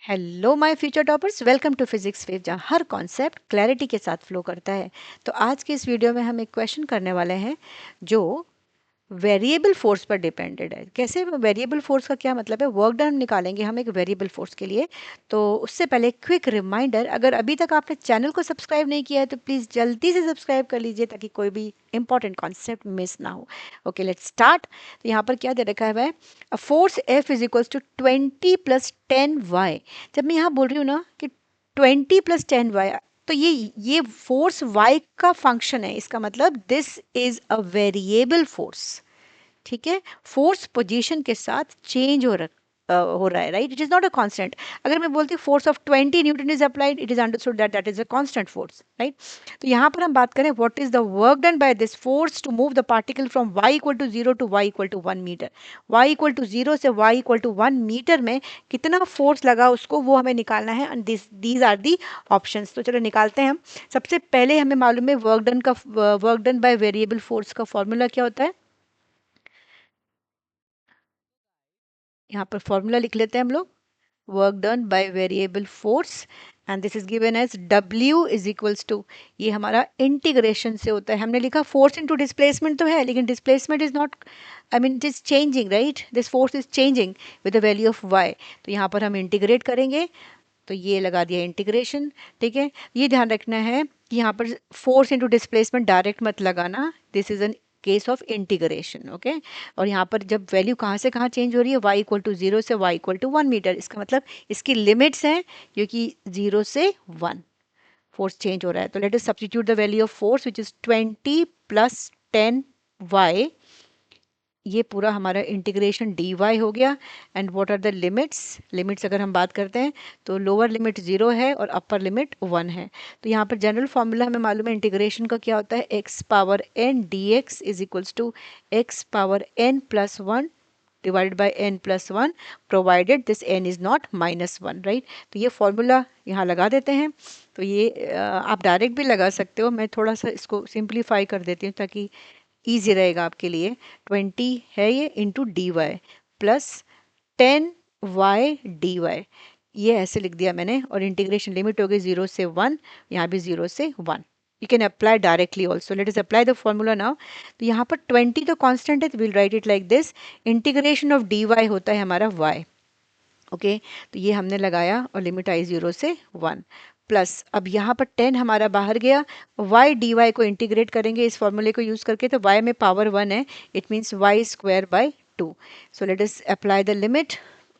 Hello my future toppers, welcome to physics wave, जहाँ हर concept clarity के साथ फ्लो करता है। तो आज के इस वीडियो में हम एक क्वेश्चन करने वाले हैं जो वेरिएबल फोर्स पर डिपेंडेड है। कैसे? वेरिएबल फोर्स का क्या मतलब है? वर्क डन निकालेंगे हम एक वेरिएबल फोर्स के लिए। तो उससे पहले क्विक रिमाइंडर, अगर अभी तक आपने चैनल को सब्सक्राइब नहीं किया है तो प्लीज़ जल्दी से सब्सक्राइब कर लीजिए ताकि कोई भी इंपॉर्टेंट कॉन्सेप्ट मिस ना हो। Okay, let's start. तो यहाँ पर क्या दे रखा है? A force F is equals to 20 + 10y। जब मैं यहाँ बोल रही हूँ ना कि 20 + 10y, तो ये फोर्स y का फंक्शन है। इसका मतलब this is a variable force. ठीक है, फोर्स पोजीशन के साथ चेंज हो रहा है, right? It is not a constant. अगर मैं बोलती force of 20 newton is applied, it is understood that that is a constant force, right? तो यहाँ पर हम बात करें what is the work done by this force to move the particle from y equal to 0 to y equal to 1 metre. y equal to 0 से y equal to 1 metre में कितना force लगा उसको वो हमें निकालना है, and these are the options. तो चलो निकालते हैं हम। सबसे पहले हमें मालूम है work done by variable force का फॉर्मूला क्या होता है। यहाँ पर फॉर्मूला लिख लेते हैं हम लोग। Work done by variable force and this is given as W is equals to, ये हमारा इंटीग्रेशन से होता है। हमने लिखा फोर्स इनटू डिस्प्लेसमेंट तो है, लेकिन displacement is not, I mean it is changing, right? This force is changing with the value of y। तो यहाँ पर हम इंटीग्रेट करेंगे, तो ये लगा दिया इंटीग्रेशन। ठीक है, ये ध्यान रखना है कि यहाँ पर फोर्स इनटू डिस्प्लेसमेंट डायरेक्ट मत लगाना, this is an case of integration. Okay, और यहाँ पर जब वैल्यू कहाँ से कहाँ चेंज हो रही है, y इक्वल टू 0 से y इक्वल टू 1 मीटर, इसका मतलब इसकी लिमिट्स हैं, क्योंकि 0 से 1 फोर्स चेंज हो रहा है। तो let us substitute the value of force which is 20 + 10y। ये पूरा हमारा इंटीग्रेशन dy हो गया। And what are the limits? Limits अगर हम बात करते हैं तो लोअर लिमिट 0 है और अपर लिमिट 1 है। तो यहाँ पर जनरल फॉर्मूला हमें मालूम है इंटीग्रेशन का क्या होता है। x power n dx is equals to x power n + 1 divided by n + 1, provided this n is not -1, right? तो ये फॉर्मूला यहाँ लगा देते हैं। तो ये आप डायरेक्ट भी लगा सकते हो, मैं थोड़ा सा इसको सिंप्लीफाई कर देती हूँ ताकि ईजी रहेगा आपके लिए। 20 है ये into d y plus 10y dy, ये ऐसे लिख दिया मैंने। और इंटीग्रेशन लिमिट हो गई 0 से 1, यहाँ भी 0 से 1। You can apply directly also. Let is apply the formula now. तो यहाँ पर 20 तो कांस्टेंट है, तो will write it like this. Integration of d y होता है हमारा y। ओके, तो ये हमने लगाया और लिमिट आई 0 से 1 प्लस, अब यहाँ पर 10 हमारा बाहर गया। y dy को इंटीग्रेट करेंगे इस फॉर्मूले को यूज़ करके, तो y में पावर 1 है, it means y² / 2। So let us apply the limit.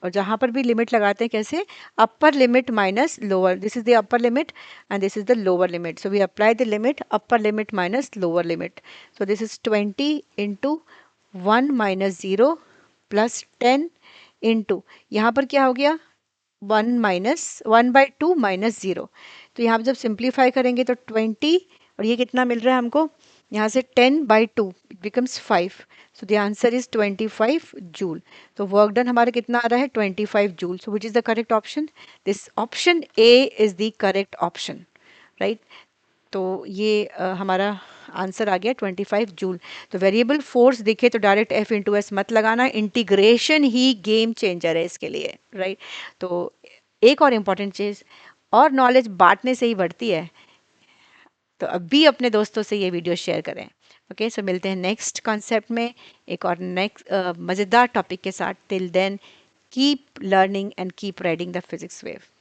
और जहाँ पर भी लिमिट लगाते हैं कैसे, upper limit minus lower, this is the upper limit and this is the lower limit. So we apply the limit upper limit minus lower limit. So this is 20 into 1 - 0 plus 10 into, यहाँ पर क्या हो गया 1/2 - 0। तो यहाँ पर जब simplify करेंगे तो 20, और ये कितना मिल रहा है हमको, यहाँ से 10/2 it becomes 5। So the answer is 25 joule. तो वर्क डन हमारा कितना आ रहा है 25 joule. So which is the correct option? This option A is the correct option, right? तो ये हमारा आंसर आ गया 25 जूल। तो वेरिएबल फोर्स दिखे तो डायरेक्ट F इंटू एस मत लगाना, इंटीग्रेशन ही गेम चेंजर है इसके लिए, राइट? तो एक और इम्पॉर्टेंट चीज़, और नॉलेज बांटने से ही बढ़ती है, तो अभी अपने दोस्तों से ये वीडियो शेयर करें। ओके, सो मिलते हैं नेक्स्ट कॉन्सेप्ट में एक और नेक्स्ट मज़ेदार टॉपिक के साथ। Till then keep learning and keep riding the physics wave.